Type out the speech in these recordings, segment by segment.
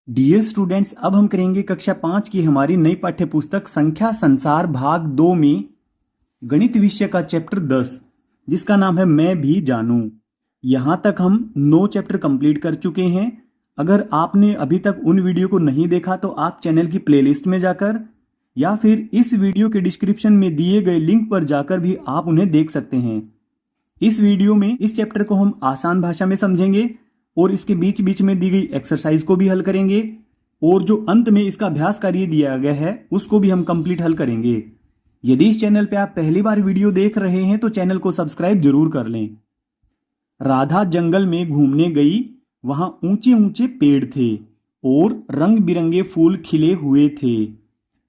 Dear students, अब हम करेंगे कक्षा 5 की हमारी नई पाठ्य पुस्तक संख्या संसार भाग 2 में गणित विषय का चैप्टर 10 जिसका नाम है मैं भी जानूं। यहाँ तक हम 9 चैप्टर कंप्लीट कर चुके हैं। अगर आपने अभी तक उन वीडियो को नहीं देखा तो आप चैनल की प्लेलिस्ट में जाकर या फिर इस वीडियो के डिस्क्रिप्शन में दिए गए लिंक पर जाकर भी आप उन्हें देख सकते हैं। इस वीडियो में इस चैप्टर को हम आसान भाषा में समझेंगे और इसके बीच बीच में दी गई एक्सरसाइज को भी हल करेंगे और जो अंत में इसका अभ्यास कार्य दिया गया है उसको भी हम कंप्लीट हल करेंगे। यदि इस चैनल पे आप पहली बार वीडियो देख रहे हैं तो चैनल को सब्सक्राइब जरूर कर लें। राधा जंगल में घूमने गई, वहां ऊंचे ऊंचे पेड़ थे और रंग बिरंगे फूल खिले हुए थे।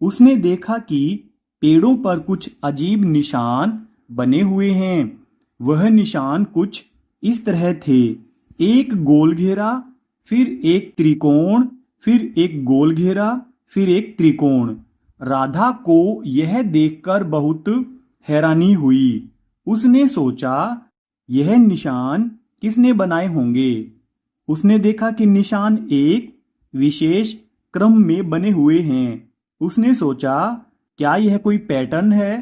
उसने देखा कि पेड़ों पर कुछ अजीब निशान बने हुए हैं। वह निशान कुछ इस तरह थे, एक गोल घेरा, फिर एक त्रिकोण, फिर एक गोल घेरा, फिर एक त्रिकोण। राधा को यह देखकर बहुत हैरानी हुई। उसने सोचा यह निशान किसने बनाए होंगे। उसने देखा कि निशान एक विशेष क्रम में बने हुए हैं। उसने सोचा क्या यह कोई पैटर्न है।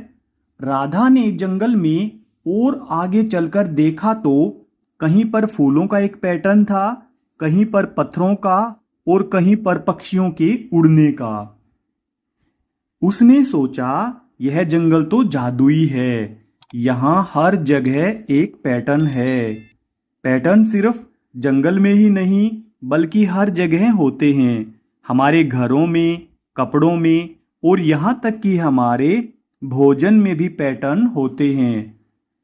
राधा ने जंगल में और आगे चलकर देखा तो कहीं पर फूलों का एक पैटर्न था, कहीं पर पत्थरों का और कहीं पर पक्षियों के उड़ने का। उसने सोचा यह जंगल तो जादुई है, यहाँ हर जगह एक पैटर्न है। पैटर्न सिर्फ जंगल में ही नहीं बल्कि हर जगह होते हैं, हमारे घरों में, कपड़ों में और यहाँ तक कि हमारे भोजन में भी पैटर्न होते हैं।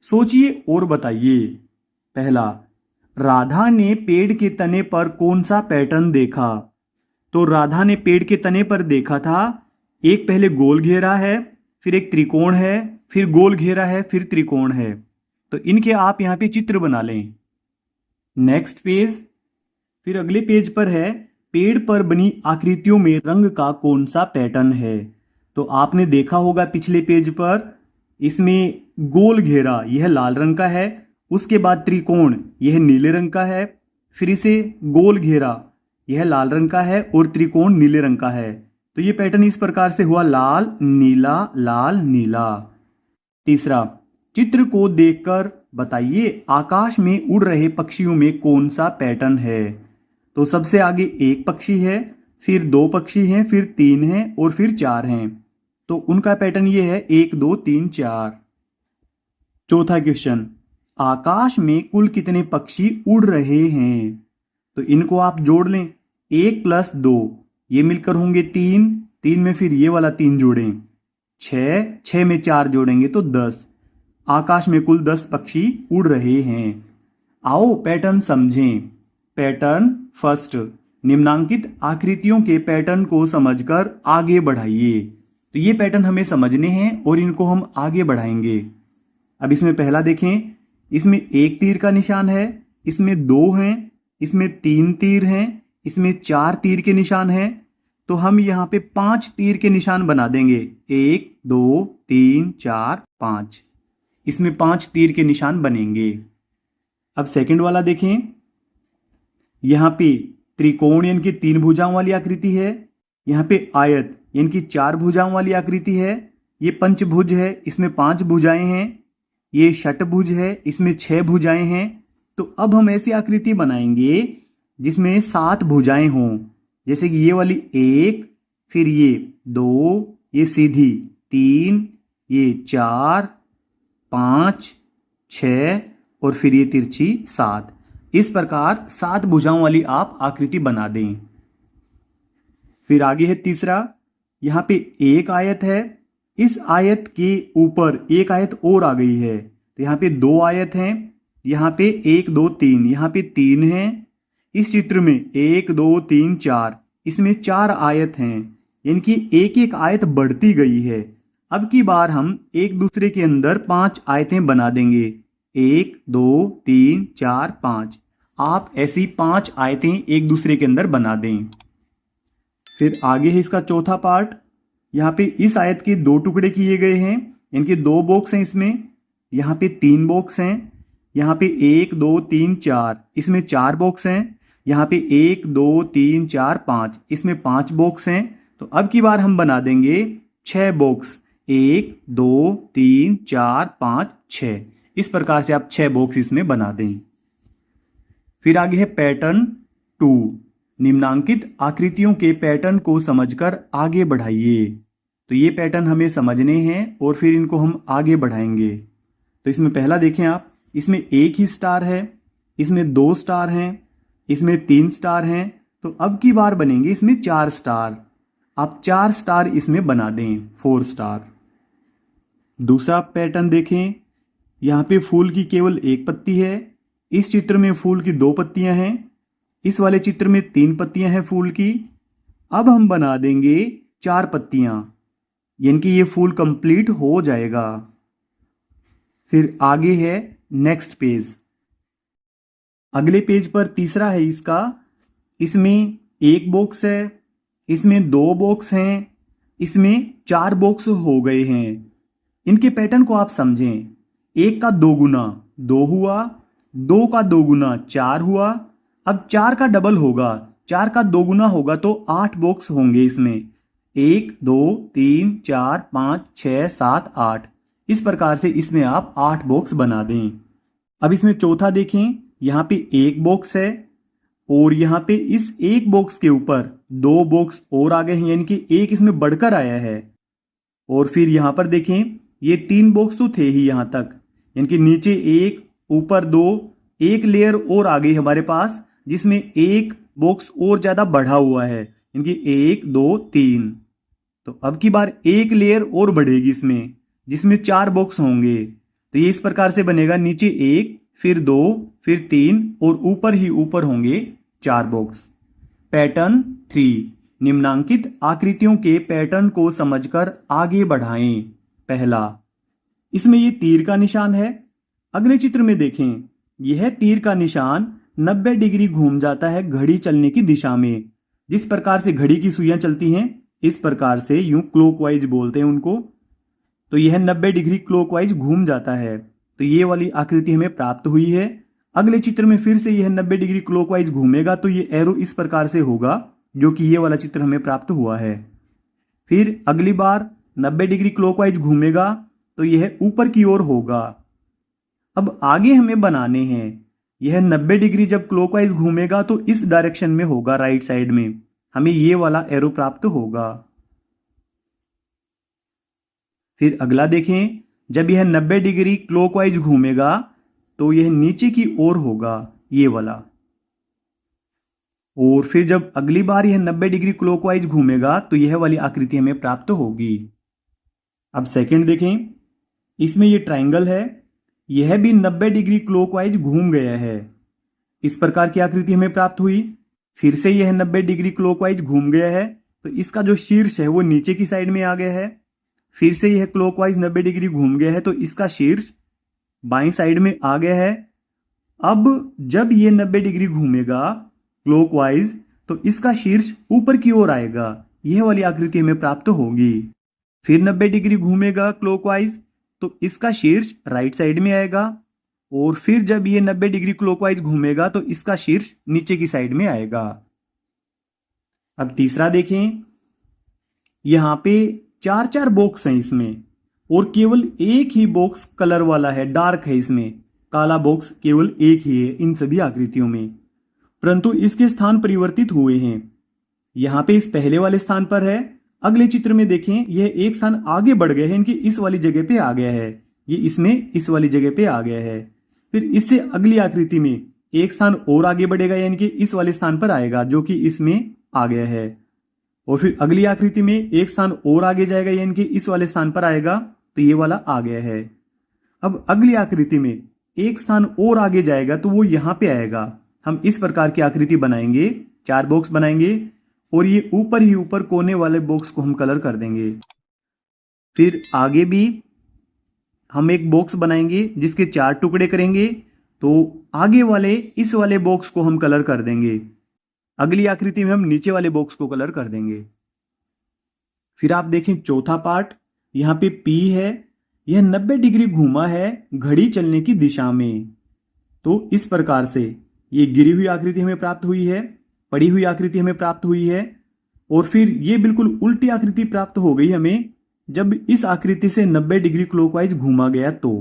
सोचिए और बताइए। पहला, राधा ने पेड़ के तने पर कौन सा पैटर्न देखा। तो राधा ने पेड़ के तने पर देखा था एक पहले गोल घेरा है, फिर एक त्रिकोण है, फिर गोल घेरा है, फिर त्रिकोण है। तो इनके आप यहाँ पे चित्र बना लें। नेक्स्ट पेज, फिर अगले पेज पर है पेड़ पर बनी आकृतियों में रंग का कौन सा पैटर्न है। तो आपने देखा होगा पिछले पेज पर इसमें गोल घेरा यह लाल रंग का है, उसके बाद त्रिकोण यह नीले रंग का है, फिर इसे गोल घेरा यह लाल रंग का है और त्रिकोण नीले रंग का है। तो ये पैटर्न इस प्रकार से हुआ लाल नीला लाल नीला। तीसरा, चित्र को देखकर बताइए आकाश में उड़ रहे पक्षियों में कौन सा पैटर्न है। तो सबसे आगे एक पक्षी है, फिर दो पक्षी हैं, फिर तीन हैं और फिर चार हैं। तो उनका पैटर्न ये है 1 2 3 4। चौथा क्वेश्चन, आकाश में कुल कितने पक्षी उड़ रहे हैं। तो इनको आप जोड़ लें, 1 + 2 ये मिलकर होंगे 3, 3 में फिर ये वाला 3 जोड़ें 6, 6 में 4 जोड़ेंगे तो 10। आकाश में कुल 10 पक्षी उड़ रहे हैं। आओ पैटर्न समझें। पैटर्न फर्स्ट, निम्नांकित आकृतियों के पैटर्न को समझकर आगे बढ़ाइए। तो ये पैटर्न हमें समझने हैं और इनको हम आगे बढ़ाएंगे। अब इसमें पहला देखें, इसमें एक तीर का निशान है, इसमें 2 हैं, इसमें 3 तीर हैं, इसमें 4 तीर के निशान हैं। तो हम यहाँ पे 5 तीर के निशान बना देंगे, 1 2 3 4 5। इसमें 5 तीर के निशान बनेंगे। अब सेकंड वाला देखें, यहाँ पे त्रिकोण यानी कि 3 भुजाओं वाली आकृति है, यहाँ पे आयत यानी कि 4 भुजाओं वाली आकृति है, ये पंचभुज है, इसमें 5 भुजाएं हैं, ये षटभुज है, इसमें 6 भुजाएं हैं। तो अब हम ऐसी आकृति बनाएंगे जिसमें 7 भुजाएं हों, जैसे कि ये वाली 1, फिर ये 2, ये सीधी 3, ये 4 5 6 और फिर ये तिरछी 7। इस प्रकार 7 भुजाओं वाली आप आकृति बना दें। फिर आगे है तीसरा, यहाँ पे एक आयत है, इस आयत के ऊपर एक आयत और आ गई है। तो यहाँ पे 2 आयत हैं, यहाँ पे 1 2 3, यहाँ पे 3 हैं। इस चित्र में 1 2 3 4, इसमें 4 आयत हैं, यानी कि एक एक आयत बढ़ती गई है। अब की बार हम एक दूसरे के अंदर 5 आयतें बना देंगे, 1 2 3 4 5। आप ऐसी 5 आयतें एक दूसरे के अंदर बना दें। फिर आगे है इसका चौथा पार्ट, यहाँ पे इस आयत के 2 टुकड़े किए गए हैं, इनके 2 बॉक्स हैं, इसमें यहाँ पे 3 बॉक्स हैं, यहाँ पे 1 2 3 4, इसमें 4 बॉक्स हैं। यहाँ पे 1 2 3 4 5, इसमें 5 बॉक्स हैं। तो अब की बार हम बना देंगे 6 बॉक्स, 1 2 3 4 5 6। इस प्रकार से आप 6 बॉक्स इसमें बना दें। फिर आगे है पैटर्न 2, निम्नांकित आकृतियों के पैटर्न को समझकर आगे बढ़ाइए। तो ये पैटर्न हमें समझने हैं और फिर इनको हम आगे बढ़ाएंगे। तो इसमें पहला देखें आप, इसमें एक ही स्टार है, इसमें 2 स्टार हैं, इसमें 3 स्टार हैं। तो अब की बार बनेंगे इसमें 4 स्टार। आप 4 स्टार इसमें बना दें, 4 स्टार। दूसरा पैटर्न देखें, यहाँ पे फूल की केवल एक पत्ती है, इस चित्र में फूल की 2 पत्तियां हैं, इस वाले चित्र में 3 पत्तियां हैं फूल की। अब हम बना देंगे 4 पत्तियां, यानी कि ये फूल कंप्लीट हो जाएगा। फिर आगे है नेक्स्ट पेज। अगले पेज पर तीसरा है इसका, इसमें 1 बॉक्स है, इसमें 2 बॉक्स हैं, इसमें 4 बॉक्स हो गए हैं। इनके पैटर्न को आप समझें। 1 का 2 गुना 2 हुआ, 2 का 2 गुना 4 हुआ। अब 4 का डबल होगा, 4 का 2 गुना होगा तो 8 बॉक्स होंगे इसमें। 1 2 3 4 5 6 7 8। इस प्रकार से इसमें आप 8 बॉक्स बना दें। अब इसमें चौथा देखें, यहाँ पे 1 बॉक्स है और यहाँ पे इस 1 बॉक्स के ऊपर 2 बॉक्स और आ गए हैं, यानी कि 1 इसमें बढ़कर आया है। और फिर यहाँ पर देखें, ये 3 बॉक्स तो थे ही यहाँ तक, यानी कि नीचे 1 ऊपर 2, एक लेयर और आ गई हमारे पास जिसमें 1 बॉक्स और ज़्यादा बढ़ा हुआ है, यानी कि 1 2 3। तो अब की बार एक लेयर और बढ़ेगी इसमें, जिसमें 4 बॉक्स होंगे। तो ये इस प्रकार से बनेगा, नीचे 1 फिर 2 फिर 3 और ऊपर ही ऊपर होंगे 4 बॉक्स। पैटर्न 3, निम्नांकित आकृतियों के पैटर्न को समझकर आगे बढ़ाएं। पहला, इसमें ये तीर का निशान है। अगले चित्र में देखें, यह तीर का निशान 90 डिग्री घूम जाता है घड़ी चलने की दिशा में। जिस प्रकार से घड़ी की सुइयां चलती हैं, इस प्रकार से यूं क्लॉकवाइज बोलते हैं उनको। तो यह 90 डिग्री क्लॉकवाइज घूम जाता है। तो ये वाली आकृति हमें प्राप्त हुई है। अगले चित्र में फिर से यह 90 डिग्री क्लॉकवाइज घूमेगा तो ये एरो इस प्रकार से होगा, जो कि ये वाला चित्र हमें प्राप्त हुआ है। फिर अगली बार 90 डिग्री क्लॉकवाइज घूमेगा तो यह ऊपर की ओर होगा। अब आगे हमें बनाने हैं, यह 90 डिग्री जब क्लॉकवाइज घूमेगा तो इस डायरेक्शन में होगा, राइट साइड में हमें ये वाला एरो प्राप्त होगा। फिर अगला देखें, जब यह 90 डिग्री क्लॉकवाइज घूमेगा तो यह नीचे की ओर होगा, ये वाला। और फिर जब अगली बार यह 90 डिग्री क्लॉकवाइज घूमेगा तो यह वाली आकृति हमें प्राप्त होगी। अब सेकंड देखें, इसमें यह ट्रायंगल है, यह भी 90 डिग्री क्लॉकवाइज घूम गया है। इस प्रकार की आकृति हमें प्राप्त हुई। फिर से यह 90 डिग्री क्लॉकवाइज घूम गया है तो इसका जो शीर्ष है वो नीचे की साइड में आ गया है। फिर से यह क्लॉकवाइज 90 डिग्री घूम गया है तो इसका शीर्ष बाईं साइड में आ गया है। अब जब यह 90 डिग्री घूमेगा क्लॉकवाइज तो इसका शीर्ष ऊपर की ओर आएगा, यह वाली आकृति हमें प्राप्त होगी। फिर 90 डिग्री घूमेगा क्लॉकवाइज तो इसका शीर्ष राइट साइड में आएगा। और फिर जब ये 90 डिग्री क्लॉकवाइज घूमेगा तो इसका शीर्ष नीचे की साइड में आएगा। अब तीसरा देखें, यहां पे 4 बॉक्स हैं इसमें और केवल एक ही बॉक्स कलर वाला है, डार्क है, इसमें काला बॉक्स केवल एक ही है इन सभी आकृतियों में, परंतु इसके स्थान परिवर्तित हुए हैं। यहां पे इस पहले वाले स्थान पर है, अगले चित्र में देखें यह एक स्थान आगे बढ़ गया है, इनकी इस वाली जगह पे आ गया है, ये इसमें इस वाली जगह पे आ गया है। फिर इससे अगली आकृति में एक स्थान और आगे बढ़ेगा, यानी कि इस वाले स्थान पर आएगा जो कि इसमें आ गया है। और फिर अगली आकृति में एक स्थान और आगे जाएगा, यानी कि इस वाले स्थान पर आएगा, तो ये वाला आ गया है। अब अगली आकृति में एक स्थान और आगे जाएगा तो वो यहां पे आएगा। हम इस प्रकार की आकृति बनाएंगे, 4 बॉक्स बनाएंगे और ये ऊपर ही ऊपर कोने वाले बॉक्स को हम कलर कर देंगे। फिर आगे भी हम एक बॉक्स बनाएंगे जिसके 4 टुकड़े करेंगे, तो आगे वाले इस वाले बॉक्स को हम कलर कर देंगे। अगली आकृति में हम नीचे वाले बॉक्स को कलर कर देंगे। फिर आप देखें चौथा पार्ट, यहाँ पे P है, यह 90 डिग्री घूमा है घड़ी चलने की दिशा में। तो इस प्रकार से ये गिरी हुई आकृति हमें प्राप्त हुई है, पड़ी हुई आकृति हमें प्राप्त हुई है, और फिर ये बिल्कुल उल्टी आकृति प्राप्त हो गई हमें जब इस आकृति से 90 डिग्री क्लॉकवाइज घूमा गया तो।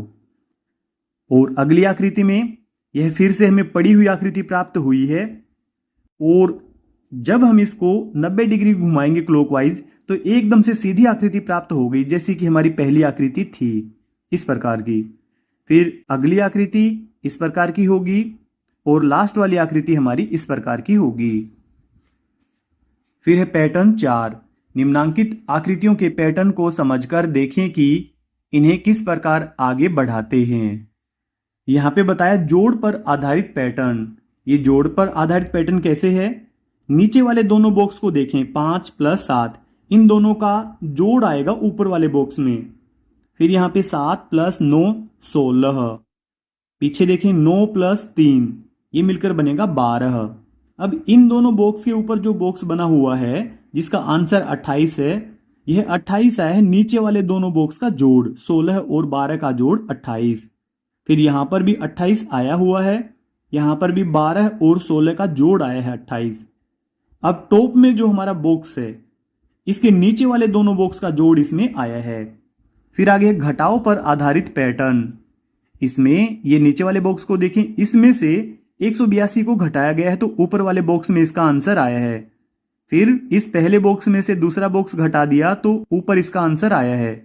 और अगली आकृति में यह फिर से हमें पड़ी हुई आकृति प्राप्त हुई है, और जब हम इसको 90 डिग्री घुमाएंगे क्लॉकवाइज तो एकदम से सीधी आकृति प्राप्त हो गई, जैसी कि हमारी पहली आकृति थी, इस प्रकार की। फिर अगली आकृति इस प्रकार की होगी और लास्ट वाली आकृति हमारी इस प्रकार की होगी। फिर है पैटर्न 4। निम्नांकित आकृतियों के पैटर्न को समझकर देखें कि इन्हें किस प्रकार आगे बढ़ाते हैं। यहाँ पे बताया जोड़ पर आधारित पैटर्न। ये जोड़ पर आधारित पैटर्न कैसे है? नीचे वाले दोनों बॉक्स को देखें, 5 + 7, इन दोनों का जोड़ आएगा ऊपर वाले बॉक्स में। फिर यहाँ पे 7 + 9 16, पीछे देखें 9 + 3, ये मिलकर बनेगा 12। अब इन दोनों बॉक्स के ऊपर जो बॉक्स बना हुआ है जिसका आंसर 28 है, यह 28 आया है नीचे वाले दोनों बॉक्स का जोड़, 16 और 12 का जोड़ 28। फिर यहाँ पर भी 28 आया हुआ है, यहाँ पर भी 12 और 16 का जोड़ आया है 28। अब टॉप में जो हमारा बॉक्स है इसके नीचे वाले दोनों बॉक्स का जोड़ इसमें आया है। फिर आगे घटाव पर आधारित पैटर्न। इसमें ये नीचे वाले बॉक्स को देखें, इसमें से 182 को घटाया गया है तो ऊपर वाले बॉक्स में इसका आंसर आया है। फिर इस पहले बॉक्स में से दूसरा बॉक्स घटा दिया तो ऊपर इसका आंसर आया है।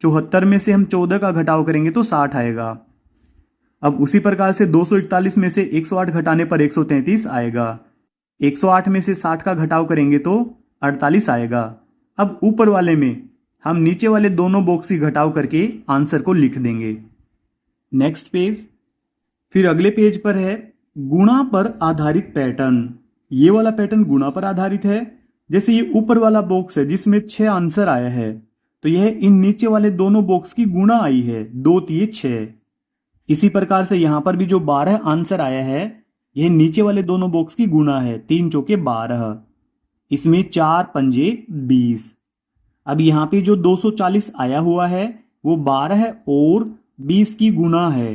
74 में से हम 14 का घटाव करेंगे तो 60 आएगा। अब उसी प्रकार से 241 में से 108 घटाने पर 133 आएगा। 108 में से 60 का घटाव करेंगे तो 48 आएगा। अब ऊपर वाले में हम नीचे वाले दोनों बॉक्स की घटाव करके आंसर को लिख देंगे। Next page. फिर अगले पेज पर है गुणा पर आधारित पैटर्न। ये वाला पैटर्न गुणा पर आधारित है। जैसे ये ऊपर वाला बॉक्स है जिसमें 6 आंसर आया है, तो यह इन नीचे वाले दोनों बॉक्स की गुणा आई है, 2 × 6। इसी प्रकार से यहां पर भी जो 12 आंसर आया है यह नीचे वाले दोनों बॉक्स की गुणा है, 3 × 12। इसमें 4 × 5 = 20। अब यहाँ पे जो 240 आया हुआ है वो 12 और 20 की गुणा है,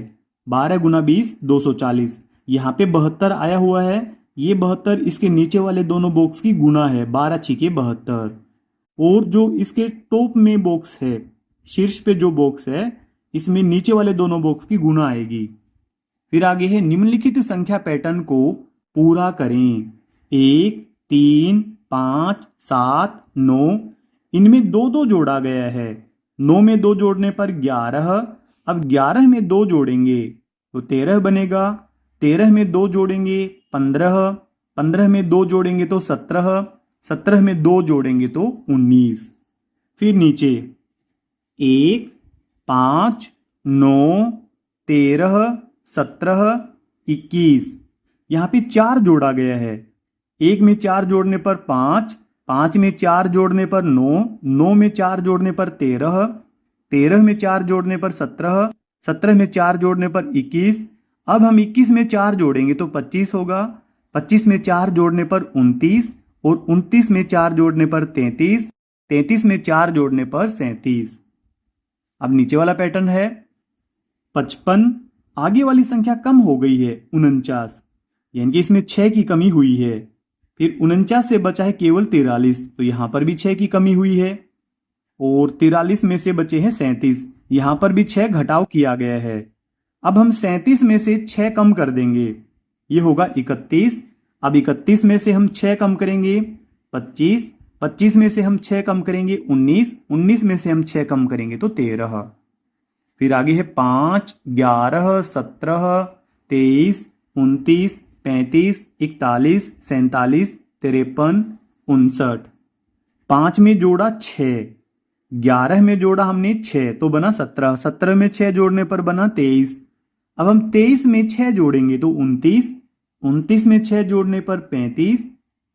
12 × 20 = 240। यहाँ पे 72 आया हुआ है, ये 72 इसके नीचे वाले दोनों बॉक्स की गुणा है, 12 × 6 = 72। और जो इसके टॉप में बॉक्स है, शीर्ष पे जो बॉक्स है, इसमें नीचे वाले दोनों बॉक्स की गुणा आएगी। फिर आगे है निम्नलिखित संख्या पैटर्न को पूरा करें। 1 3 5 7 9, इनमें 2 जोड़ा गया है। 9 में 2 जोड़ने पर 11। अब 11 में 2 जोड़ेंगे तो 13 बनेगा। 13 में 2 जोड़ेंगे 15। 15 में 2 जोड़ेंगे तो 17। 17 में 2 जोड़ेंगे तो 19। फिर नीचे 1 5 9 13 17 21, यहाँ पे 4 जोड़ा गया है। 1 में 4 जोड़ने पर 5, 5 में 4 जोड़ने पर 9, 9 में 4 जोड़ने पर 13, 13 में 4 जोड़ने पर 17, 17 में 4 जोड़ने पर 21। अब हम 21 में 4 जोड़ेंगे तो 25 होगा। 25 में 4 जोड़ने पर 29 और 29 में 4 जोड़ने पर 33, 33 में 4 जोड़ने पर 37। अब नीचे वाला पैटर्न है 55। आगे वाली संख्या कम हो गई है 49, यानी कि इसमें 6 की कमी हुई है। फिर 49 से बचा है केवल 43, तो यहाँ पर भी 6 की कमी हुई है। और 43 में से बचे हैं 37, यहाँ पर भी 6 घटाव किया गया है। अब हम 37 में से 6 कम कर देंगे, ये होगा 31। अब 31 में से हम 6 कम करेंगे 25, 25 में से हम 6 कम करेंगे 19, 19 में से हम 6 कम करेंगे तो 13। फिर आगे है 5 11 17 23 29 35 41 47 53 59। 5 में जोड़ा 6, 11 में जोड़ा हमने 6 तो बना 17, 17 में 6 जोड़ने पर बना 23। अब हम 23 में 6 जोड़ेंगे तो 29, 29 में 6 जोड़ने पर 35,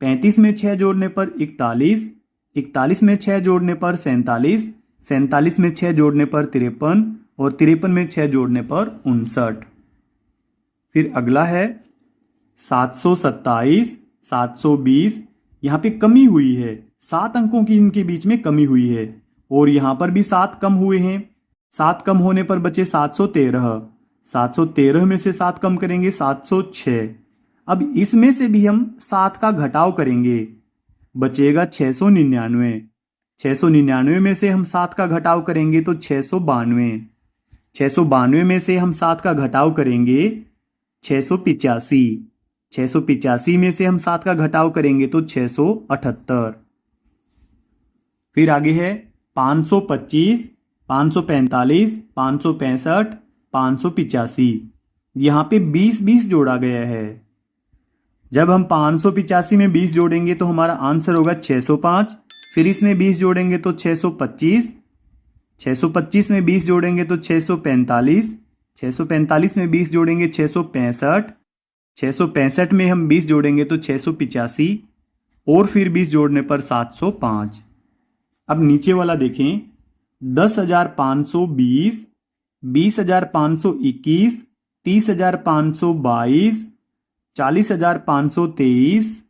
35 में 6 जोड़ने पर 41, 41 में 6 जोड़ने पर 47, 47 में 6 जोड़ने पर 53 और 53 में 6 जोड़ने पर 59। फिर अगला है 727 720, यहाँ पे कमी हुई है, 7 अंकों की इनके बीच में कमी हुई है। और यहाँ पर भी 7 कम हुए हैं, 7 कम होने पर बचे 713। 713 में से 7 कम करेंगे 706। अब इसमें से भी हम 7 का घटाव करेंगे, बचेगा 699। 699 में से हम 7 का घटाव करेंगे तो 692। 692 में से हम 7 का घटाव करेंगे 685। 685 में से हम 7 का घटाव करेंगे तो 678। फिर आगे है 525, 545, 565, 585। यहाँ पे 20-20 जोड़ा गया है। जब हम 585 में 20 जोड़ेंगे तो हमारा आंसर होगा 605। फिर इसमें 20 जोड़ेंगे तो 625। 625 में 20 जोड़ेंगे तो 645। 645 में 20 जोड़ेंगे 665। 665 में हम 20 जोड़ेंगे तो 685 और फिर 20 जोड़ने पर 705। अब नीचे वाला देखें, 10,520, 20,521, 30,522, 40,523।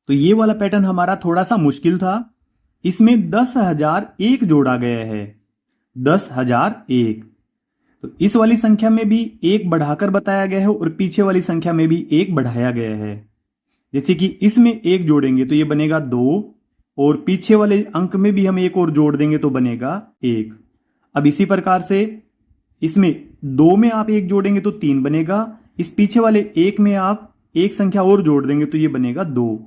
तो ये वाला पैटर्न हमारा थोड़ा सा मुश्किल था। इसमें 10,001 जोड़ा गया है। 10,001। तो इस वाली संख्या में भी एक बढ़ाकर बताया गया है और पीछे वाली संख्या में भी एक बढ़ाया गया है। जैसे कि इसमें एक जोड़ेंगे तो ये बनेगा 2 और पीछे वाले अंक में भी हम एक और जोड़ देंगे तो बनेगा 1। अब इसी प्रकार से इसमें 2 में आप एक जोड़ेंगे तो 3 बनेगा। इस पीछे वाले 1 में आप एक संख्या और जोड़ देंगे तो ये बनेगा 2।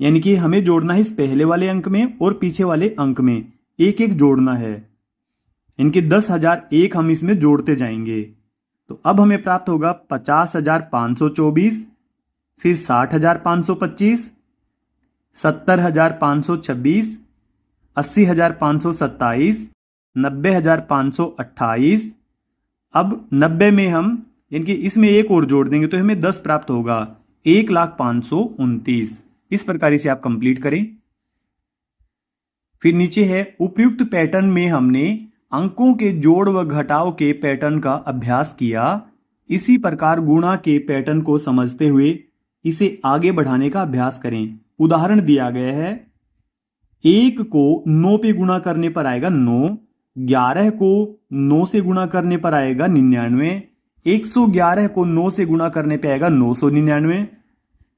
यानी कि हमें जोड़ना है इस पहले वाले अंक में और पीछे वाले अंक में एक एक जोड़ना है। इनके 10,001 हम इसमें जोड़ते जाएंगे। तो अब हमें प्राप्त होगा 50,524, फिर 60,525, 70,526, 80,527, 90,528। अब 90 में हम यानी इसमें एक और जोड़ देंगे तो हमें 10 प्राप्त होगा, 1,05,29। इस प्रकार से आप कंप्लीट करें। फिर नीचे है उपयुक्त पैटर्न में हमने अंकों के जोड़ व घटाव के पैटर्न का अभ्यास किया। इसी प्रकार गुणा के पैटर्न को समझते हुए इसे आगे बढ़ाने का अभ्यास करें। उदाहरण दिया गया है, 1 को 9 पे गुणा करने पर आएगा 9, 11 को 9 से गुणा करने पर आएगा 99, 111 को 9 से गुणा करने पर आएगा 999।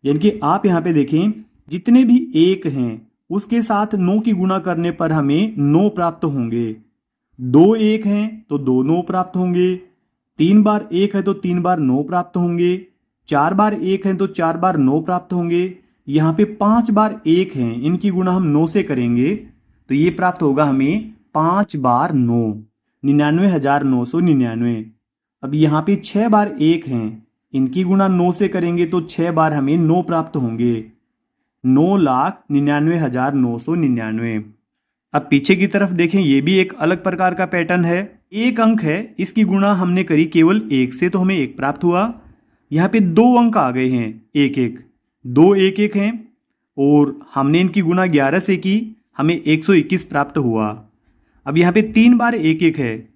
यानी कि आप यहाँ पे देखें, जितने भी 1 हैं उसके साथ 9 की गुणा करने पर हमें 9 प्राप्त होंगे। 2 1 हैं तो 2 9 प्राप्त होंगे। 3 बार 1 है तो 3 बार 9 प्राप्त होंगे। 4 बार 1 है तो 4 बार 9 प्राप्त होंगे। यहाँ पे 5 बार 1 हैं, इनकी गुणा हम 9 से करेंगे तो ये प्राप्त होगा हमें 5 बार 9, 99,999। अब यहाँ पे 6 बार 1 हैं, इनकी गुणा 9 से करेंगे तो 6 बार हमें 9 प्राप्त होंगे, 9,99,999। अब पीछे की तरफ देखें, ये भी एक अलग प्रकार का पैटर्न है। एक अंक है, इसकी गुणा हमने करी केवल 1 से तो हमें 1 प्राप्त हुआ। यहाँ पे 2 अंक आ गए हैं, 1 1, 2 1 1 हैं और हमने इनकी गुणा 11 से की, हमें 121 प्राप्त हुआ। अब यहाँ पे 3 बार 1 1 है,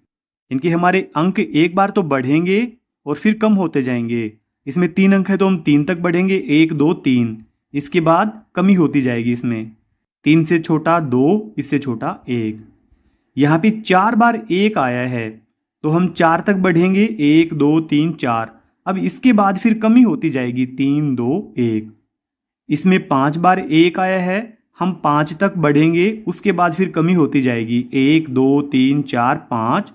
इनके हमारे अंक एक बार तो बढ़ेंगे और फिर कम होते जाएंगे। इसमें 3 अंक है तो हम 3 तक बढ़ेंगे, 1 2 3, इसके बाद कमी होती जाएगी। इसमें 3 से छोटा 2, इससे छोटा 1। यहाँ पे 4 बार 1 आया है तो हम 4 तक बढ़ेंगे, 1 2 3 4। अब इसके बाद फिर कमी होती जाएगी, 3 2 1। इसमें 5 बार 1 आया है, हम 5 तक बढ़ेंगे, उसके बाद फिर कमी होती जाएगी, 1 2 3 4 5।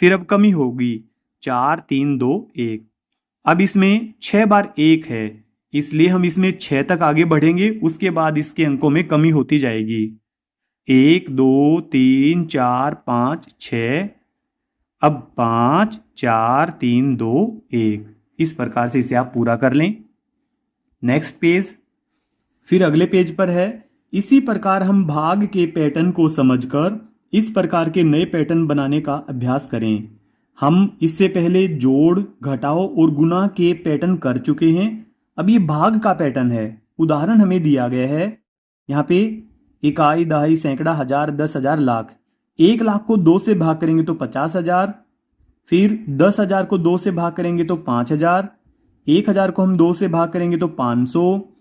फिर अब कमी होगी, 4 3 2 1। अब इसमें 6 बार 1 है, इसलिए हम इसमें 6 तक आगे बढ़ेंगे, उसके बाद इसके अंकों में कमी होती जाएगी, 1 2 3 4 5 6। अब 5 4 3 2 1। इस प्रकार से इसे आप पूरा कर लें। Next page. फिर अगले पेज पर है, इसी प्रकार हम भाग के पैटर्न को समझकर इस प्रकार के नए पैटर्न बनाने का अभ्यास करें। हम इससे पहले जोड़, घटाव और गुणा के पैटर्न कर चुके हैं। अब ये भाग का पैटर्न है। उदाहरण हमें दिया गया है, यहाँ पे इकाई, दहाई, सैकड़ा, हजार, 10,000, लाख। 1 लाख को 2 से भाग करेंगे तो 50,000। फिर 10,000 को 2 से भाग करेंगे तो 5,000। 1,000 को हम 2 से भाग करेंगे तो 500।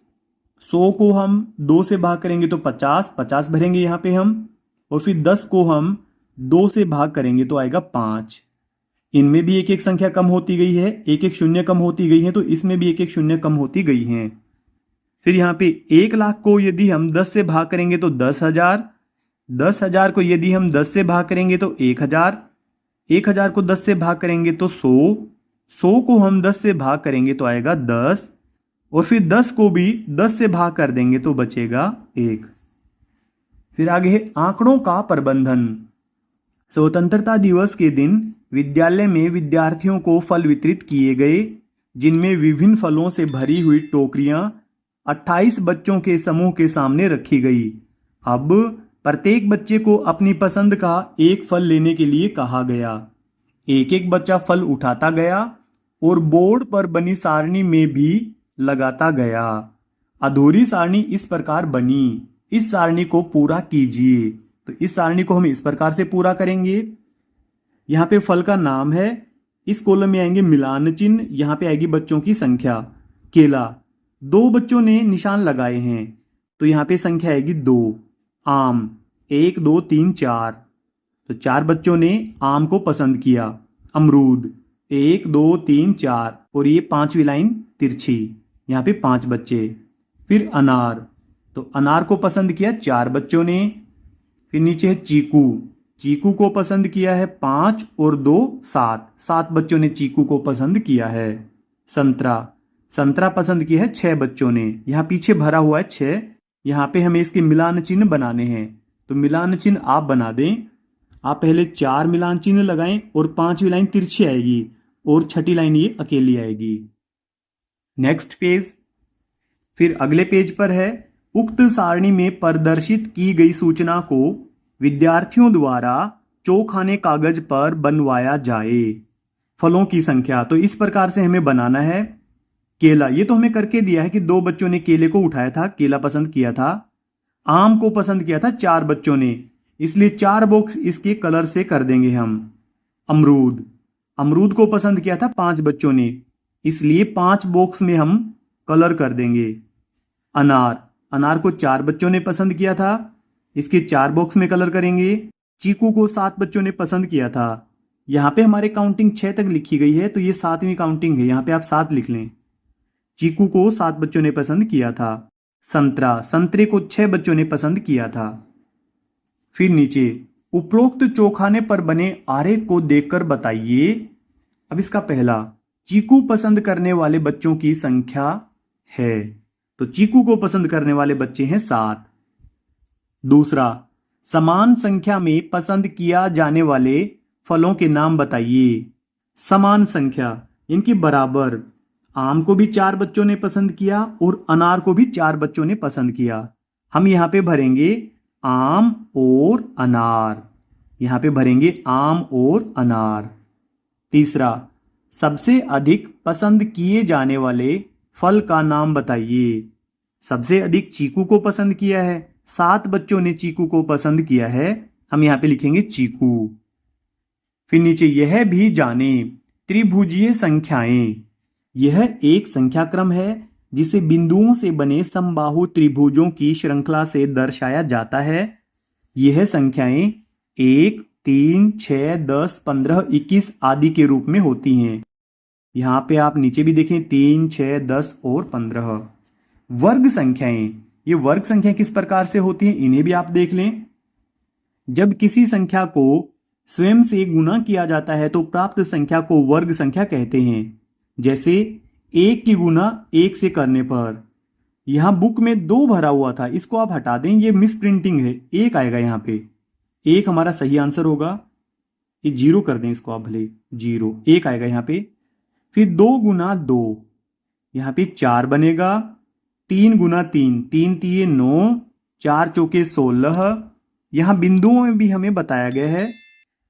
100 को हम 2 से भाग करेंगे तो 50, 50 भरेंगे यहाँ पे हम। और फिर 10 को हम 2 से भाग करेंगे तो आएगा 5। इनमें भी एक एक संख्या कम होती गई है, एक एक शून्य कम होती गई है, तो इसमें भी एक एक शून्य कम होती गई है। फिर यहाँ पे 1,00,000 को यदि हम 10 से भाग करेंगे तो 10,000, 10,000 को यदि हम 10 से भाग करेंगे तो 1,000, 1,000 को 10 से भाग करेंगे तो 100, 100 को हम 10 से भाग करेंगे तो आएगा 10, और फिर 10 को भी 10 से भाग कर देंगे तो बचेगा 1। फिर आगे है आंकड़ों का प्रबंधन। स्वतंत्रता दिवस के दिन विद्यालय में विद्यार्थियों को फल वितरित किए गए, जिनमें विभिन्न फलों से भरी हुई टोकरियां 28 बच्चों के समूह के सामने रखी गई। अब प्रत्येक बच्चे को अपनी पसंद का एक फल लेने के लिए कहा गया। एक एक बच्चा फल उठाता गया और बोर्ड पर बनी सारणी में भी लगाता गया। अधूरी सारणी इस प्रकार बनी, इस सारणी को पूरा कीजिए। तो इस सारणी को हम इस प्रकार से पूरा करेंगे। यहाँ पे फल का नाम है, इस कॉलम में आएंगे मिलान चिन्ह, यहाँ पे आएगी बच्चों की संख्या। केला, 2 बच्चों ने निशान लगाए हैं, तो यहाँ पे संख्या आएगी 2। आम, 1 2 3 4, तो 4 बच्चों ने आम को पसंद किया। अमरूद, 1 2 3 4, और ये 5वीं लाइन तिरछी, यहाँ पे 5 बच्चे। फिर अनार, तो अनार को पसंद किया 4 बच्चों ने। फिर नीचे है चीकू, चीकू को पसंद किया है 5 और 2 7, 7 बच्चों ने चीकू को पसंद किया है। संतरा, संतरा पसंद किया है 6 बच्चों ने, यहाँ पीछे भरा हुआ है 6, यहाँ पे हमें इसके मिलान चिन्ह बनाने हैं, तो मिलान चिन्ह आप बना दें। आप पहले 4 मिलान चिन्ह लगाएं और 5वीं लाइन तिरछी आएगी और 6ठी लाइन ये अकेली आएगी। Next page. फिर अगले पेज पर है उक्त सारणी में प्रदर्शित की गई सूचना को विद्यार्थियों द्वारा चौखाने कागज पर बनवाया जाए। फलों की संख्या, तो इस प्रकार से हमें बनाना है। केला, ये तो हमें करके दिया है कि 2 बच्चों ने केले को उठाया था, केला पसंद किया था। आम को पसंद किया था 4 बच्चों ने, इसलिए 4 बॉक्स इसके कलर से कर देंगे हम। अमरूद, अमरूद को पसंद किया था 5 बच्चों ने, इसलिए 5 बॉक्स में हम कलर कर देंगे। अनार, अनार को 4 बच्चों ने पसंद किया था, इसके 4 बॉक्स में कलर करेंगे। चीकू को 7 बच्चों ने पसंद किया था, यहाँ पे हमारे काउंटिंग 6 तक लिखी गई है, तो ये 7वीं काउंटिंग है, यहाँ पे आप 7 लिख लें। चीकू को 7 बच्चों ने पसंद किया था। संतरा, संतरे को 6 बच्चों ने पसंद किया था। फिर नीचे उपरोक्त चौखाने पर बने आरेख को देखकर बताइए। अब इसका पहला, चीकू पसंद करने वाले बच्चों की संख्या है, तो चीकू को पसंद करने वाले बच्चे हैं 7। दूसरा, समान संख्या में पसंद किया जाने वाले फलों के नाम बताइए। समान संख्या, इनके बराबर। आम को भी 4 बच्चों ने पसंद किया और अनार को भी 4 बच्चों ने पसंद किया। हम यहाँ पे भरेंगे आम और अनार, यहाँ पे भरेंगे आम और अनार। तीसरा, सबसे अधिक पसंद किए जाने वाले फल का नाम बताइए। सबसे अधिक चीकू को पसंद किया है, 7 बच्चों ने चीकू को पसंद किया है, हम यहाँ पे लिखेंगे चीकू। फिर नीचे यह भी जाने त्रिभुजीय संख्याएं। यह एक संख्या क्रम है जिसे बिंदुओं से बने समबाहु त्रिभुजों की श्रृंखला से दर्शाया जाता है। यह संख्याएं 1 3 6 10 15 21 आदि के रूप में होती हैं। यहाँ पे आप नीचे भी देखें 3 6 10 और 15। वर्ग संख्याएं, ये वर्ग संख्या किस प्रकार से होती हैं इन्हें भी आप देख लें। जब किसी संख्या को स्वयं से गुणा किया जाता है तो प्राप्त संख्या को वर्ग संख्या कहते हैं। जैसे 1 की गुना 1 से करने पर, यहां बुक में 2 भरा हुआ था, इसको आप हटा दें, ये मिस प्रिंटिंग है, 1 आएगा यहाँ पे, 1 हमारा सही आंसर होगा। ये 0 कर दें इसको आप भले, 0 1 आएगा यहाँ पे। फिर 2 गुना 2, यहाँ पे 4 बनेगा। 3 गुना 3, 3 3 9, 4 चौके 16। यहाँ बिंदुओं में भी हमें बताया गया है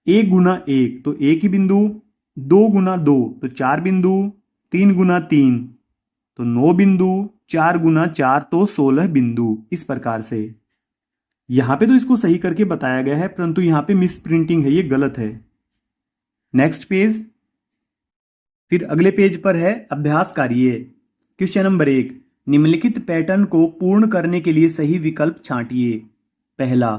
1 गुना 1 तो 1 ही बिंदु, 2 गुना 2 तो 4 बिंदु, 3 गुना 3 तो 9 बिंदु, 4 गुना 4 तो 16 बिंदु। इस प्रकार से यहां पे तो इसको सही करके बताया गया है, परंतु यहां पे मिस प्रिंटिंग है, ये गलत है। Next page. फिर अगले पेज पर है अभ्यास कार्य। क्वेश्चन नंबर 1, निम्नलिखित पैटर्न को पूर्ण करने के लिए सही विकल्प छांटिए। पहला,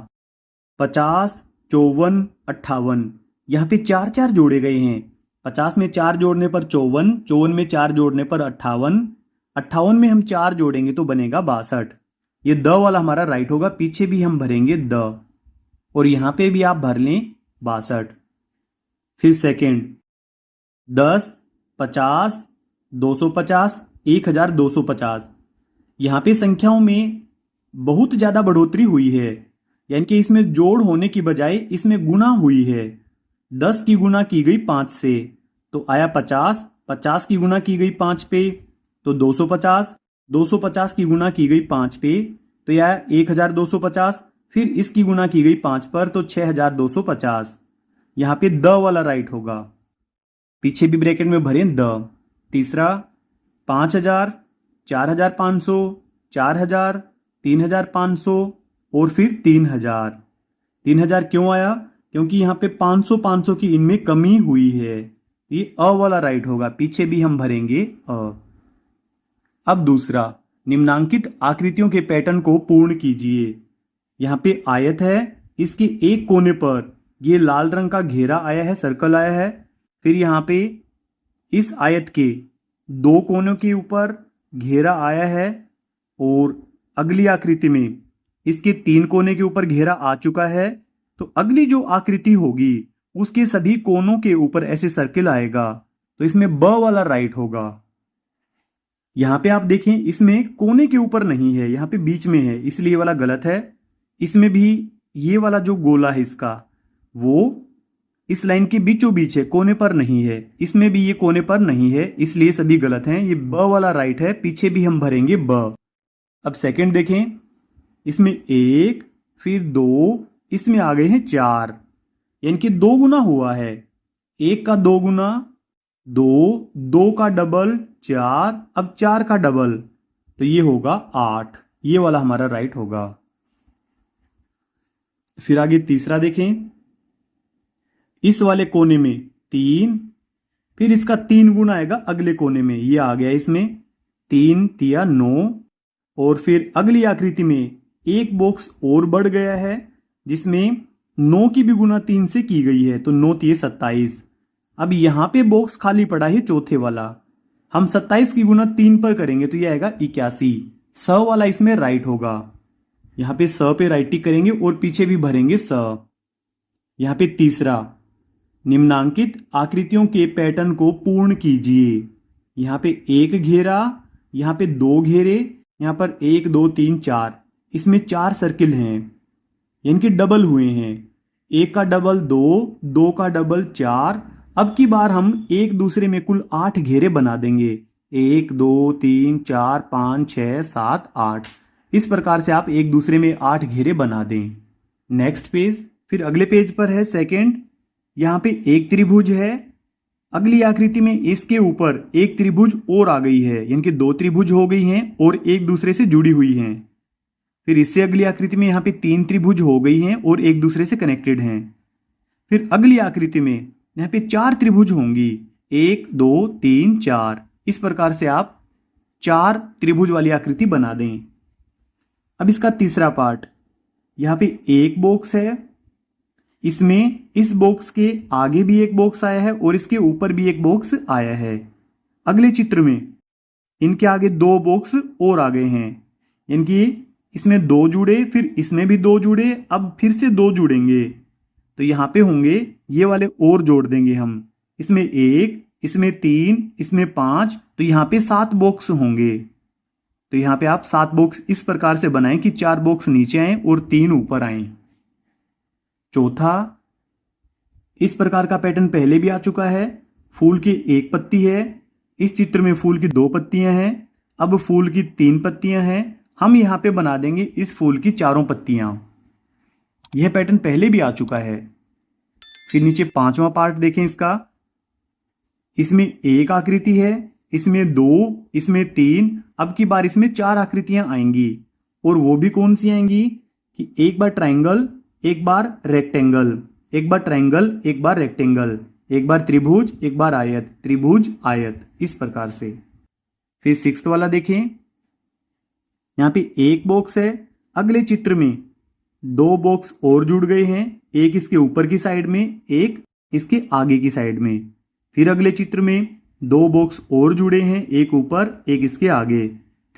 50 54 58, यहाँ पे 4 4 जोड़े गए हैं, 50 में 4 जोड़ने पर 54, 54 में 4 जोड़ने पर 58, 58 में हम 4 जोड़ेंगे तो बनेगा 62। ये द वाला हमारा राइट होगा, पीछे भी हम भरेंगे द और यहां पे भी आप भर लें 62। फिर सेकेंड 10, 50, 250, 1250। यहाँ पे संख्याओं में बहुत ज़्यादा बढ़ोतरी हुई है, यानी कि इसमें जोड़ होने की बजाय इसमें गुणा हुई है। 10 की गुणा की गई 5 से तो आया 50, 50 की गुणा की गई 5 पे तो 250, 250 की गुणा की गई 5 पे तो यह आया 1250, फिर इसकी गुणा की गई 5 पर तो 6250। यहाँ पे द वाला राइट होगा, पीछे भी ब्रैकेट में भरें द। तीसरा 5000, 4500, 4000, 3500 और फिर 3000। 3000 क्यों आया? क्योंकि यहाँ पे 500 500 की इनमें कमी हुई है, ये अ वाला राइट होगा, पीछे भी हम भरेंगे अ। अब दूसरा, निम्नांकित आकृतियों के पैटर्न को पूर्ण कीजिए। यहाँ पे आयत है, इसके एक कोने पर ये लाल रंग का घेरा आया है, सर्कल आया है। फिर यहाँ पे इस आयत के दो कोनों के ऊपर घेरा आया है और अगली आकृति में इसके 3 कोने के ऊपर घेरा आ चुका है। तो अगली जो आकृति होगी उसके सभी कोनों के ऊपर ऐसे सर्किल आएगा, तो इसमें ब वाला राइट होगा। यहां पे आप देखें, इसमें कोने के ऊपर नहीं है, यहां पे बीच में है, इसलिए वाला गलत है। इसमें भी ये वाला जो गोला है इसका, वो इस लाइन के बीचों बीच है, कोने पर नहीं है। इसमें भी ये कोने पर नहीं है, इसलिए सभी गलत हैं। ये ब वाला राइट है, पीछे भी हम भरेंगे ब। अब सेकंड देखें, इसमें 1 फिर 2, इसमें आ गए हैं 4, यानी कि 2 गुना हुआ है। 1 का 2 गुना 2, 2 का डबल 4, अब 4 का डबल तो ये होगा 8। ये वाला हमारा राइट होगा। फिर आगे तीसरा देखें, इस वाले कोने में 3, फिर इसका 3 गुना आएगा अगले कोने में, ये आ गया इसमें 3 तिया 9। और फिर अगली आकृति में एक बॉक्स और बढ़ गया है, जिसमें 9 की भी गुना 3 से की गई है, तो 9 तिये 27। अब यहां पे बॉक्स खाली पड़ा है चौथे वाला, हम 27 की गुना 3 पर करेंगे तो यह आएगा 81। स वाला इसमें राइट होगा, यहां पे स पे राइट टिक करेंगे और पीछे भी भरेंगे स। यहां पे तीसरा, निम्नांकित आकृतियों के पैटर्न को पूर्ण कीजिए। यहां पे एक घेरा, यहां पे 2 घेरे, यहां पर 1 2 3 4, इसमें 4 सर्किल हैं, यानी कि डबल हुए हैं। 1 का डबल 2, 2 का डबल 4। अब की बार हम एक दूसरे में कुल 8 घेरे बना देंगे, 1 2 3 4 5 6 7 8। इस प्रकार से आप एक दूसरे में 8 घेरे बना दें। नेक्स्ट पेज, फिर अगले पेज पर है सेकंड, यहाँ पे एक त्रिभुज है। अगली आकृति में इसके ऊपर एक त्रिभुज और आ गई है, यानी कि 2 त्रिभुज हो गई हैं और एक दूसरे से जुड़ी हुई हैं। फिर इससे अगली आकृति में यहाँ पे 3 त्रिभुज हो गई हैं और एक दूसरे से कनेक्टेड हैं। फिर अगली आकृति में यहाँ पे 4 त्रिभुज होंगी, 1 2 3 4। इस प्रकार से आप 4 त्रिभुज वाली आकृति बना दें। अब इसका तीसरा पार्ट, यहाँ पे एक बॉक्स है, इसमें इस बॉक्स के आगे भी एक बॉक्स आया है और इसके ऊपर भी एक बॉक्स आया है। अगले चित्र में इनके आगे 2 बॉक्स और आ गए हैं, इनकी इसमें 2 जुड़े, फिर इसमें भी 2 जुड़े, अब फिर से 2 जुड़ेंगे, तो यहाँ पे होंगे ये वाले और जोड़ देंगे हम। इसमें 1, इसमें 3, इसमें 5, तो यहाँ पे 7 बॉक्स होंगे। तो यहाँ पे आप 7 बॉक्स इस प्रकार से बनाएं कि 4 बॉक्स नीचे आए और 3 ऊपर आए। चौथा, इस प्रकार का पैटर्न पहले भी आ चुका है। फूल की 1 पत्ती है, इस चित्र में फूल की 2 पत्तियां हैं, अब फूल की 3 पत्तियां हैं। हम यहाँ पे बना देंगे इस फूल की 4 पत्तियां। यह पैटर्न पहले भी आ चुका है। फिर नीचे 5वां पार्ट देखें इसका, इसमें एक आकृति है, इसमें 2, इसमें 3, अब की बार इसमें 4 आकृतियां आएंगी। और वो भी कौन सी आएंगी कि एक बार ट्रायंगल, एक बार रेक्टेंगल, एक बार ट्रायंगल, एक बार रेक्टेंगल, एक बार त्रिभुज, एक बार आयत, त्रिभुज आयत, इस प्रकार से। फिर 6th वाला देखें, यहाँ पे एक बॉक्स है, अगले चित्र में 2 बॉक्स और जुड़ गए हैं, एक इसके ऊपर की साइड में, एक इसके आगे की साइड में। फिर अगले चित्र में दो बॉक्स और जुड़े हैं, एक ऊपर एक इसके आगे।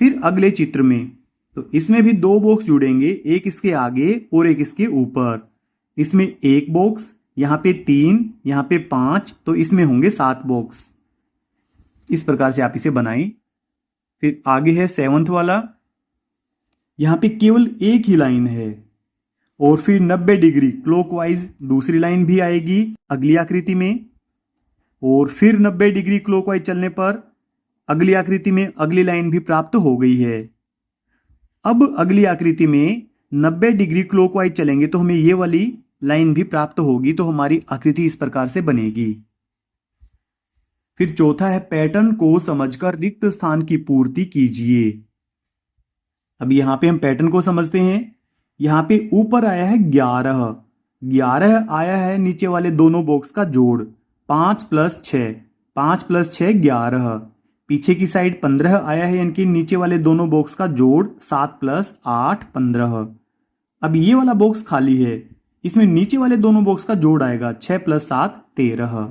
फिर अगले चित्र में तो इसमें भी दो बॉक्स जुड़ेंगे, एक इसके आगे और एक इसके ऊपर। इसमें एक बॉक्स, यहाँ पे 3, यहाँ पे 5, तो इसमें होंगे 7 बॉक्स। इस प्रकार से आप इसे बनाएं। फिर आगे है 7वां वाला, यहाँ पे केवल एक ही लाइन है और फिर 90 डिग्री क्लॉकवाइज दूसरी लाइन भी आएगी अगली आकृति में, और फिर 90 डिग्री क्लॉकवाइज चलने पर अगली आकृति में अगली लाइन भी प्राप्त हो गई है। अब अगली आकृति में 90 डिग्री क्लॉकवाइज चलेंगे तो हमें ये वाली लाइन भी प्राप्त होगी, तो हमारी आकृति इस प्रकार से बनेगी। फिर चौथा है पैटर्न को समझकर रिक्त स्थान की पूर्ति कीजिए। अब यहां पे हम पैटर्न को समझते हैं। यहां पे ऊपर आया है 11 आया है नीचे वाले दोनों बॉक्स का जोड़, 5 + 6, 5 + 6 11। पीछे की साइड 15 आया है, यानी कि नीचे वाले दोनों बॉक्स का जोड़ 7 + 8 15। अब ये वाला बॉक्स खाली है, इसमें नीचे वाले दोनों बॉक्स का जोड़ आएगा 6 + 7 13।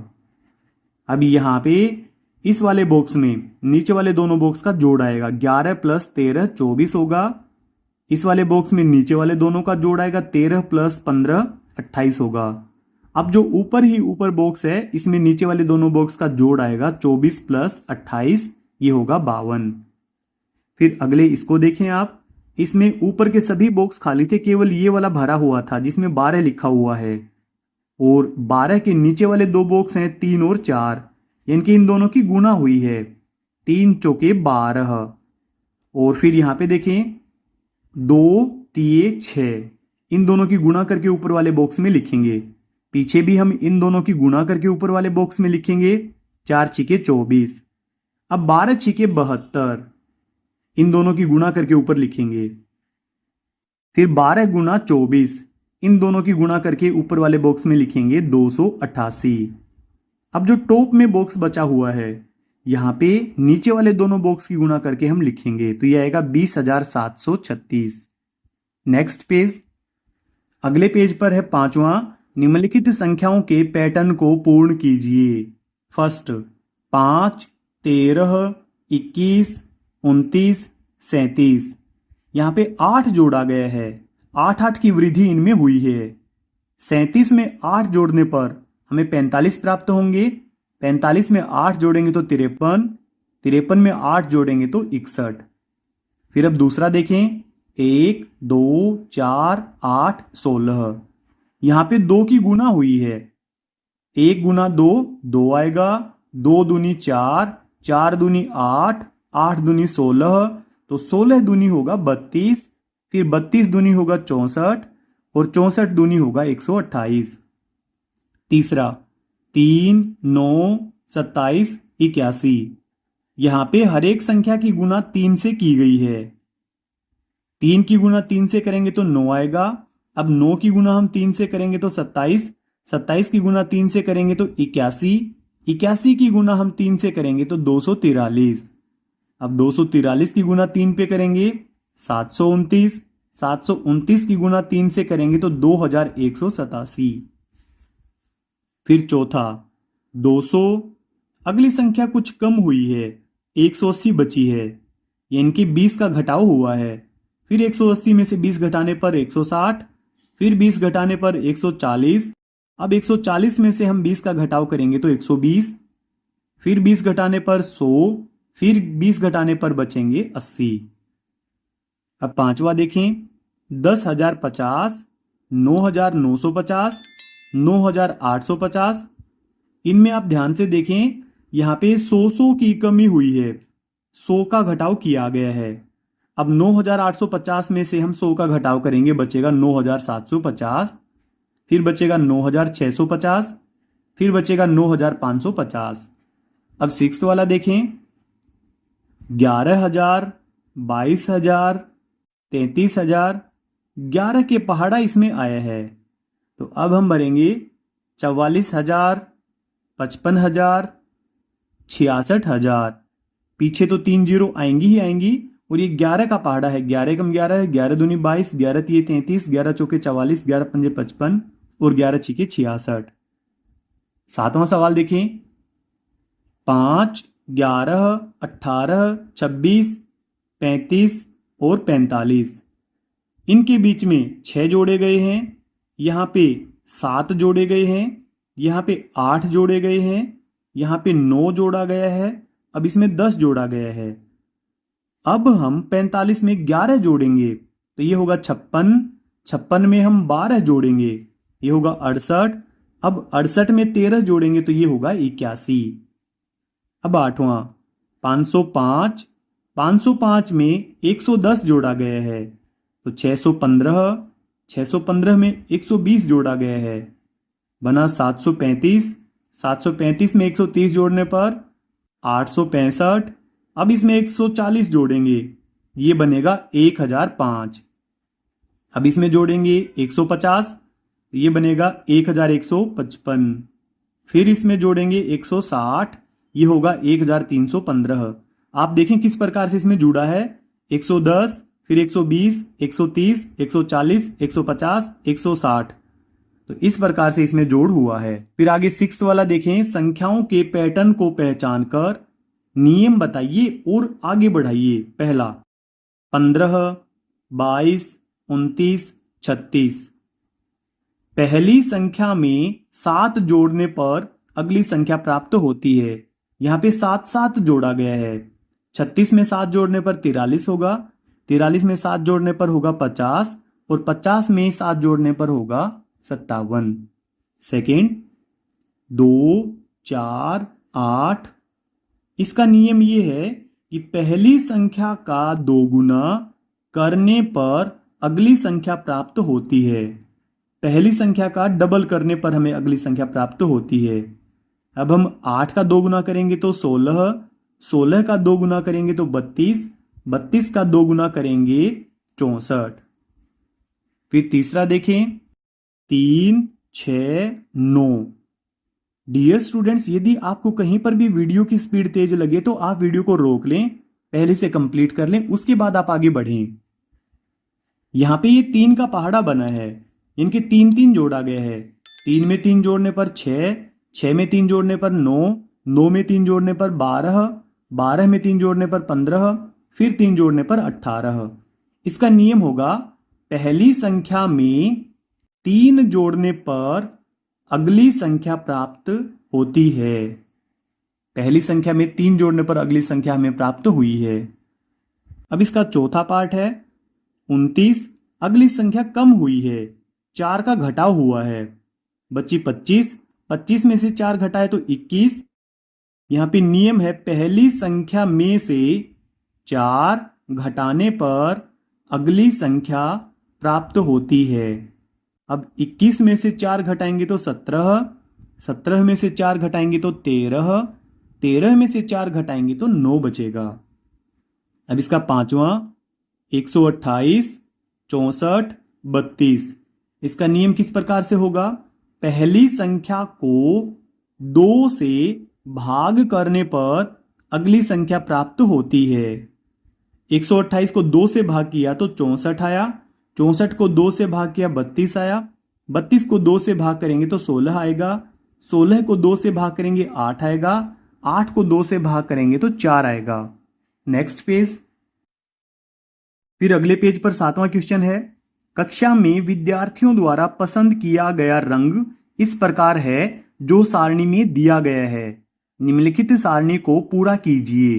अब यहाँ पे इस वाले बॉक्स में नीचे वाले दोनों बॉक्स का जोड़ आएगा 11 + 13 24 होगा। इस वाले बॉक्स में नीचे वाले दोनों का जोड़ आएगा 13 + 15 28 होगा। अब जो ऊपर बॉक्स है इसमें नीचे वाले दोनों बॉक्स का जोड़ आएगा 24 + 28, ये होगा 52। फिर अगले इसको देखें आप, इसमें ऊपर के सभी बॉक्स खाली थे, केवल ये वाला भरा हुआ था जिसमें 12 लिखा हुआ है, और 12 के नीचे वाले दो बॉक्स हैं 3 और 4, यानी कि इन दोनों की गुणा हुई है 3 × 4 = 12। और फिर यहाँ पे देखें 2 3 6, इन दोनों की गुणा करके ऊपर वाले बॉक्स में लिखेंगे। पीछे भी हम इन दोनों की गुणा करके ऊपर वाले बॉक्स में लिखेंगे, 4 × 6 = 24। अब 12 × 6 = 72, इन दोनों की गुणा करके ऊपर लिखेंगे। फिर 12 × 24, इन दोनों की गुणा करके ऊपर वाले बॉक्स में लिखेंगे 288। अब जो टॉप में बॉक्स बचा हुआ है यहाँ पे नीचे वाले दोनों बॉक्स की गुणा करके हम लिखेंगे, तो यह आएगा 20,736। नेक्स्ट पेज, अगले पेज पर है 5वां, निम्नलिखित संख्याओं के पैटर्न को पूर्ण कीजिए। फर्स्ट 5 13 21 29 37, यहाँ पे 8 जोड़ा गया है, 8 की वृद्धि इनमें हुई है। 37 में 8 जोड़ने पर हमें 45 प्राप्त होंगे, 45 में 8 जोड़ेंगे तो 53, 53 में 8 जोड़ेंगे तो 61। फिर अब दूसरा देखें, 1 2 4 8 16, यहाँ पे 2 की गुणा हुई है, 1 × 2 2 आएगा, 2 दूनी 4, 4 दूनी 8, 8 दूनी 16, तो 16 दूनी होगा 32, फिर 32 दूनी होगा 64, और 64 दूनी होगा 128। तीसरा 3 9 27 81, यहाँ पे हर एक संख्या की गुणा 3 से की गई है। 3 की गुणा 3 से करेंगे तो 9 आएगा। अब 9 की गुणा हम 3 से करेंगे तो 27, 27 की गुणा 3 से करेंगे तो 81, 81 की गुणा हम 3 से करेंगे तो 243। अब 243 की गुणा 3 पे करेंगे 729, 729 की गुणा 3 से करेंगे तो 2187। फिर चौथा 200, अगली संख्या कुछ कम हुई है, 180 बची है, यानी कि 20 का घटाव हुआ है। फिर 180 में से 20 घटाने पर 160, फिर 20 घटाने पर 140। अब 140 में से हम 20 का घटाव करेंगे तो 120, फिर 20 घटाने पर 100, फिर 20 घटाने पर बचेंगे 80। अब पांचवा देखें, 10,050, 9,950, 9,850, इनमें आप ध्यान से देखें, यहाँ पे 100 की कमी हुई है, 100 का घटाव किया गया है। अब 9,850 में से हम 100 का घटाव करेंगे, बचेगा 9,750, फिर बचेगा 9,650, फिर बचेगा 9,550। अब सिक्स्थ वाला देखें, 11,000, 22,000, 33,000, 11 के पहाड़ा इसमें आया है, तो अब हम भरेंगे 44,000, 55,000, 66,000। पीछे तो 3 जीरो आएंगी ही आएंगी, और ये 11 का पहाड़ा है, 11 कम 11 है, 11 दूनी 22, 11 तीय 33, 11 चौके 44, 11 पंजे 55, और 11 छीके 66। सातवां सवाल देखें, 5, 11, 18, 26, 35 और 45। इनके बीच में 6 जोड़े गए हैं, यहाँ पे 7 जोड़े गए हैं, यहाँ पे 8 जोड़े गए हैं, यहाँ पे 9 जोड़ा गया है, अब इसमें 10 जोड़ा गया है। अब हम 45 में 11 जोड़ेंगे तो ये होगा 56, 56 में हम 12 जोड़ेंगे, ये होगा 68, अब 68 में 13 जोड़ेंगे तो ये होगा 81। अब 8वां 505, 505 में 110 जोड़ा गया है तो 615, 615 में 120 जोड़ा गया है, बना 735, 735 में 130 जोड़ने पर 865, अब इसमें 140 जोड़ेंगे, ये बनेगा 1005। अब इसमें जोड़ेंगे 150 तो ये बनेगा 1155, फिर इसमें जोड़ेंगे 160, ये होगा 1315। आप देखें किस प्रकार से इसमें जुड़ा है, 110, फिर 120, 130, 140, 150, 160, तो इस प्रकार से इसमें जोड़ हुआ है। फिर आगे 6th वाला देखें, संख्याओं के पैटर्न को पहचान कर नियम बताइए और आगे बढ़ाइए। पहला 15, 22, 29, 36। पहली संख्या में 7 जोड़ने पर अगली संख्या प्राप्त होती है। यहाँ पे 7 7 जोड़ा गया है। 36 में 7 जोड़ने पर 43 होगा, 43 में 7 जोड़ने पर होगा 50 और 50 में 7 जोड़ने पर होगा 57। सेकेंड 2, 4, 8। इसका नियम ये है कि पहली संख्या का 2 गुना करने पर अगली संख्या प्राप्त होती है। पहली संख्या का डबल करने पर हमें अगली संख्या प्राप्त होती है। अब हम 8 का 2 गुना करेंगे तो 16, 16 का 2 गुना करेंगे तो 32, 32 का 2 गुना करेंगे 64। फिर तीसरा देखें 3, 6, 9। डियर स्टूडेंट्स, यदि आपको कहीं पर भी वीडियो की स्पीड तेज लगे तो आप वीडियो को रोक लें, पहले से कंप्लीट कर लें, उसके बाद आप आगे बढ़ें। यहां पे ये 3 का पहाड़ा बना है, इनके 3 3 जोड़ा गया है। 3 में 3 जोड़ने पर 6, 6 में 3 जोड़ने पर 9, 9 में 3 जोड़ने पर 12, 12 में 3 जोड़ने पर 15, फिर 3 जोड़ने पर 18। इसका नियम होगा पहली संख्या में 3 जोड़ने पर अगली संख्या प्राप्त होती है। पहली संख्या में 3 जोड़ने पर अगली संख्या हमें प्राप्त हुई है। अब इसका चौथा पार्ट है 29। अगली संख्या कम हुई है, 4 का घटाव हुआ है, बची 25, 25 में से 4 घटाए तो 21। यहां पे नियम है पहली संख्या में से 4 घटाने पर अगली संख्या प्राप्त होती है। अब 21 में से 4 घटाएंगे तो 17, 17 में से 4 घटाएंगे तो 13, 13 में से 4 घटाएंगे तो 9 बचेगा। अब इसका पांचवा 128, 64, 32। इसका नियम किस प्रकार से होगा, पहली संख्या को 2 से भाग करने पर अगली संख्या प्राप्त होती है। 128 को 2 से भाग किया तो 64 आया, 64 को 2 से भाग किया 32 आया, 32 को 2 से भाग करेंगे तो 16 आएगा, 16 को 2 से भाग करेंगे 8 आएगा, 8 को 2 से भाग करेंगे तो 4 आएगा। Next page. फिर अगले पेज पर 7वां क्वेश्चन है, कक्षा में विद्यार्थियों द्वारा पसंद किया गया रंग इस प्रकार है जो सारणी में दिया गया है। निम्नलिखित सारणी को पूरा कीजिए।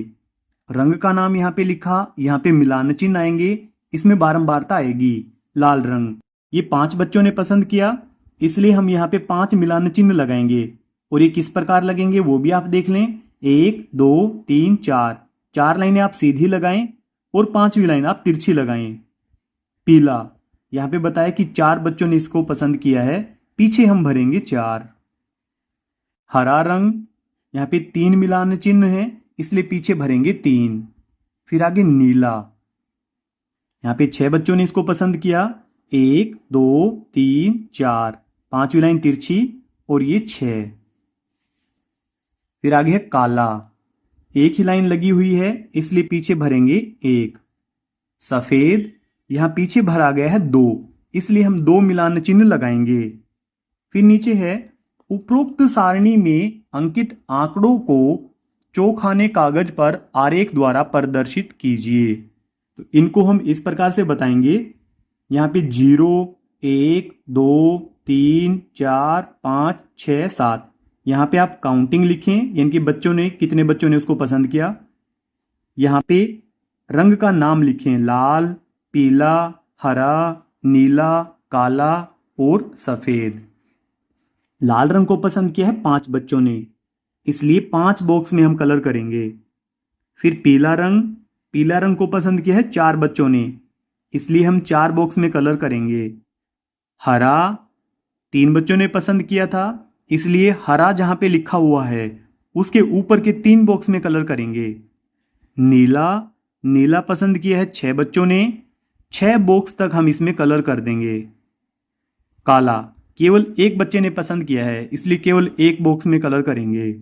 रंग का नाम यहाँ पे लिखा, यहाँ पे मिलान चिन्ह आएंगे, इसमें बारंबारता आएगी। लाल रंग ये 5 बच्चों ने पसंद किया, इसलिए हम यहाँ पे 5 मिलान चिन्ह लगाएंगे। और ये किस प्रकार लगेंगे वो भी आप देख लें। 1, 2, 3, 4, 4 लाइनें आप सीधी लगाएं और 5वीं लाइन आप तिरछी लगाएं। पीला यहाँ पे बताया कि 4 बच्चों ने इसको पसंद किया है, पीछे हम भरेंगे 4। हरा रंग यहाँ पे 3 मिलान चिन्ह है, इसलिए पीछे भरेंगे 3। फिर आगे नीला, यहाँ पे 6 बच्चों ने इसको पसंद किया, 1, 2, 3, 4, 5वीं लाइन तिरछी और ये 6। फिर आगे है काला, एक ही लाइन लगी हुई है, इसलिए पीछे भरेंगे 1। सफेद यहाँ पीछे भरा गया है 2, इसलिए हम 2 मिलान चिन्ह लगाएंगे। फिर नीचे है उपरोक्त सारणी में अंकित आंकड़ों को चौखाने कागज पर आरेख द्वारा प्रदर्शित कीजिए। तो इनको हम इस प्रकार से बताएंगे। यहाँ पे 0, 1, 2, 3, 4, 5, 6, 7। यहाँ पे आप काउंटिंग लिखें, यानी कि कितने बच्चों ने उसको पसंद किया। यहाँ पे रंग का नाम लिखें, लाल, पीला, हरा, नीला, काला और सफेद। लाल रंग को पसंद किया है 5 बच्चों ने, इसलिए 5 बॉक्स में हम कलर करेंगे। फिर पीला रंग को पसंद किया है 4 बच्चों ने, इसलिए हम 4 बॉक्स में कलर करेंगे। हरा 3 बच्चों ने पसंद किया था, इसलिए हरा जहां पे लिखा हुआ है उसके ऊपर के 3 बॉक्स में कलर करेंगे। नीला पसंद किया है 6 बच्चों ने, 6 बॉक्स तक हम इसमें कलर कर देंगे। काला केवल 1 बच्चे ने पसंद किया है, इसलिए केवल 1 बॉक्स में कलर करेंगे।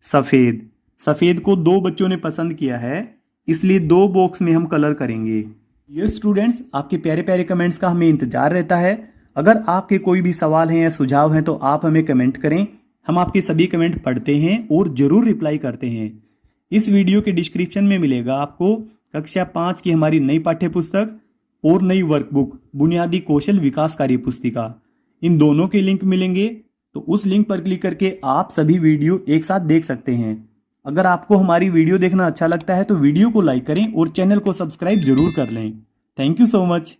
सफेद को 2 बच्चों ने पसंद किया है, इसलिए 2 बॉक्स में हम कलर करेंगे। डियर स्टूडेंट्स, आपके प्यारे प्यारे कमेंट्स का हमें इंतजार रहता है। अगर आपके कोई भी सवाल हैं या सुझाव हैं तो आप हमें कमेंट करें, हम आपके सभी कमेंट पढ़ते हैं और जरूर रिप्लाई करते हैं। इस वीडियो के डिस्क्रिप्शन में मिलेगा आपको कक्षा 5 की हमारी नई पाठ्य पुस्तक और नई वर्कबुक बुनियादी कौशल विकास कार्य पुस्तिका। इन दोनों के लिंक मिलेंगे, तो उस लिंक पर क्लिक करके आप सभी वीडियो एक साथ देख सकते हैं। अगर आपको हमारी वीडियो देखना अच्छा लगता है तो वीडियो को लाइक करें और चैनल को सब्सक्राइब जरूर कर लें। Thank you so much.